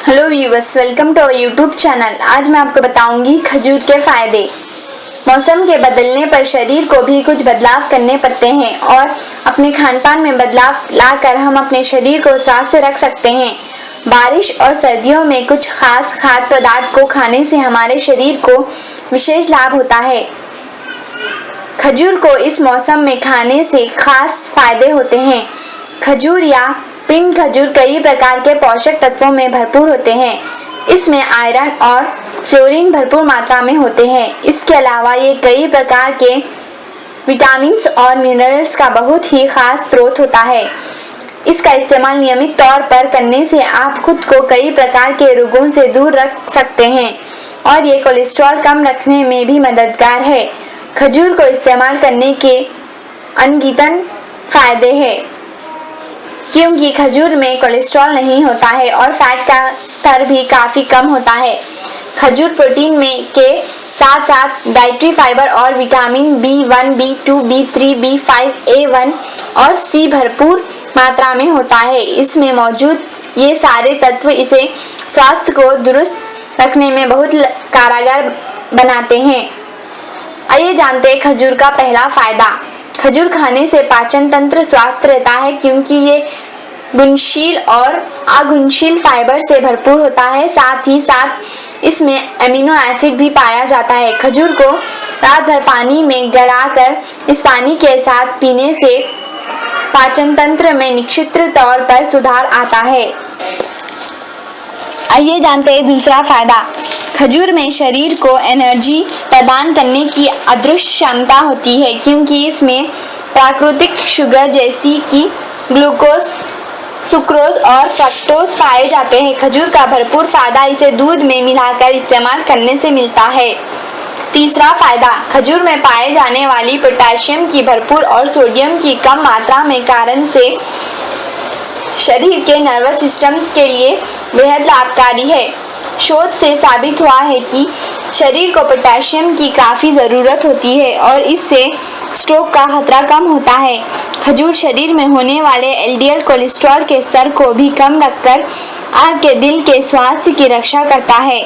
Hello viewers, welcome to our YouTube channel. आज मैं आपको बताऊंगी खजूर के फायदे। मौसम के बदलने पर शरीर को भी कुछ बदलाव करने पड़ते हैं और अपने खान पान में बदलाव लाकर हम अपने शरीर को स्वस्थ रख सकते हैं। बारिश और सर्दियों में कुछ खास खाद्य पदार्थ को खाने से हमारे शरीर को विशेष लाभ होता है। खजूर को इस मौसम में खाने से खास फायदे होते हैं। खजूर या पिन खजूर कई प्रकार के पोषक तत्वों में भरपूर होते हैं। इसमें आयरन और फ्लोरीन भरपूर मात्रा में होते हैं। इसके अलावा ये कई प्रकार के विटामिन्स और मिनरल्स का बहुत ही खास स्रोत होता है। इसका इस्तेमाल नियमित तौर पर करने से आप खुद को कई प्रकार के रोगों से दूर रख सकते हैं और ये कोलेस्ट्रॉल कम रखने में भी मददगार है। खजूर को इस्तेमाल करने के अनगिनत फायदे हैं, क्योंकि खजूर में कोलेस्ट्रॉल नहीं होता है और फैट का स्तर भी काफ़ी कम होता है। खजूर प्रोटीन में के साथ साथ डाइटरी फाइबर और vitamin B1, B2, B3, B5, A1 और C भरपूर मात्रा में होता है। इसमें मौजूद ये सारे तत्व इसे स्वास्थ्य को दुरुस्त रखने में बहुत कारगर बनाते हैं। आइए जानते हैं खजूर का पहला फायदा। खजूर खाने से पाचन तंत्र स्वस्थ रहता है, क्योंकि ये गुणशील और अघुलनशील फाइबर से भरपूर होता है। साथ ही साथ इसमें अमीनो एसिड भी पाया जाता है। खजूर को रात भर पानी में गलाकर इस पानी के साथ पीने से पाचन तंत्र में निश्चित तौर पर सुधार आता है। आइए जानते हैं दूसरा फायदा। खजूर में शरीर को एनर्जी प्रदान करने की अदृश्य क्षमता होती है, क्योंकि इसमें प्राकृतिक शुगर जैसी कि ग्लूकोज, सुक्रोज और फ्रक्टोज पाए जाते हैं। खजूर का भरपूर फायदा इसे दूध में मिलाकर इस्तेमाल करने से मिलता है। तीसरा फायदा, खजूर में पाए जाने वाली पोटेशियम की भरपूर और सोडियम की कम मात्रा में कारण से शरीर के नर्वस सिस्टम के लिए बेहद लाभकारी है। शोध से साबित हुआ है कि शरीर को पोटेशियम की काफ़ी ज़रूरत होती है और इससे स्ट्रोक का खतरा कम होता है। खजूर शरीर में होने वाले LDL कोलेस्ट्रॉल के स्तर को भी कम रखकर आपके दिल के स्वास्थ्य की रक्षा करता है।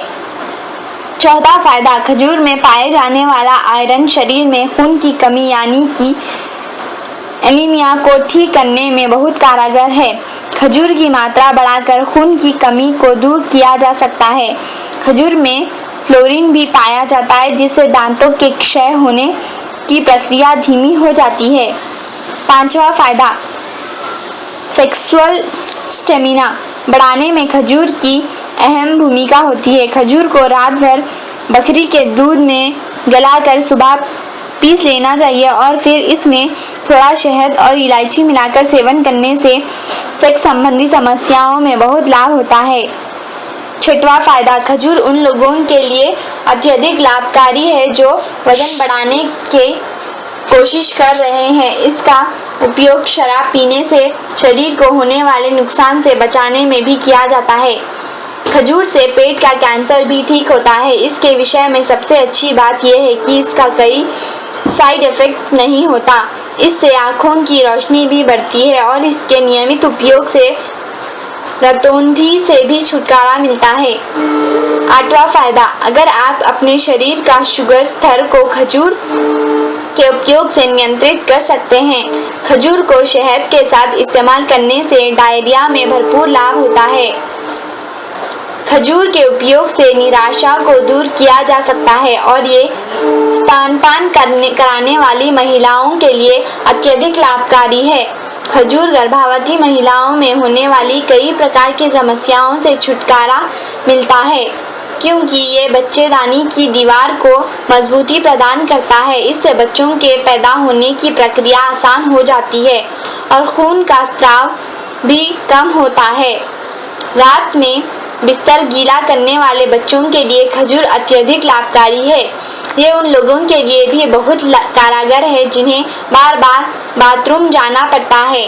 चौथा फायदा, खजूर में पाए जाने वाला आयरन शरीर में खून की कमी यानी कि एनीमिया को ठीक करने में बहुत कारगर है। खजूर की मात्रा बढ़ाकर खून की कमी को दूर किया जा सकता है। खजूर में फ्लोरीन भी पाया जाता है, जिससे दांतों के क्षय होने की प्रक्रिया धीमी हो जाती है। पांचवा फायदा, सेक्सुअल स्टेमिना बढ़ाने में खजूर की अहम भूमिका होती है। खजूर को रात भर बकरी के दूध में गलाकर सुबह पीस लेना चाहिए और फिर इसमें थोड़ा शहद और इलायची मिलाकर सेवन करने से सेक्स संबंधी समस्याओं में बहुत लाभ होता है। छठवां फायदा, खजूर उन लोगों के लिए अत्यधिक लाभकारी है जो वजन बढ़ाने की कोशिश कर रहे हैं। इसका उपयोग शराब पीने से शरीर को होने वाले नुकसान से बचाने में भी किया जाता है। खजूर से पेट का कैंसर भी ठीक होता है। इसके विषय में सबसे अच्छी बात यह है कि इसका कई साइड इफेक्ट नहीं होता। इससे आँखों की रोशनी भी बढ़ती है और इसके नियमित उपयोग से रतौंधी से भी छुटकारा मिलता है। आठवां फायदा, अगर आप अपने शरीर का शुगर स्तर को खजूर के उपयोग से नियंत्रित कर सकते हैं। खजूर को शहद के साथ इस्तेमाल करने से डायरिया में भरपूर लाभ होता है। खजूर के उपयोग से निराशा को दूर किया जा सकता है और ये स्तनपान कराने वाली महिलाओं के लिए अत्यधिक लाभकारी है। खजूर गर्भवती महिलाओं में होने वाली कई प्रकार की समस्याओं से छुटकारा मिलता है, क्योंकि ये बच्चेदानी की दीवार को मजबूती प्रदान करता है। इससे बच्चों के पैदा होने की प्रक्रिया आसान हो जाती है और खून का स्राव भी कम होता है। रात में बिस्तर गीला करने वाले बच्चों के लिए खजूर अत्यधिक लाभकारी है। ये उन लोगों के लिए भी बहुत कारगर है जिन्हें बार बार बाथरूम जाना पड़ता है।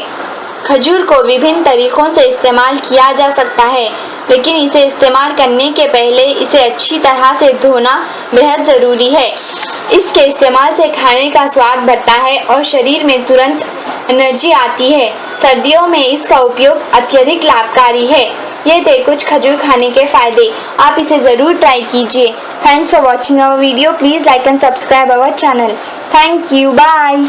खजूर को विभिन्न तरीकों से इस्तेमाल किया जा सकता है, लेकिन इसे इस्तेमाल करने के पहले इसे अच्छी तरह से धोना बेहद ज़रूरी है। इसके इस्तेमाल से खाने का स्वाद बढ़ता है और शरीर में तुरंत एनर्जी आती है। सर्दियों में इसका उपयोग अत्यधिक लाभकारी है। ये थे कुछ खजूर खाने के फ़ायदे। आप इसे ज़रूर ट्राई कीजिए। Thanks for watching our video. Please like and subscribe our channel. Thank you. Bye.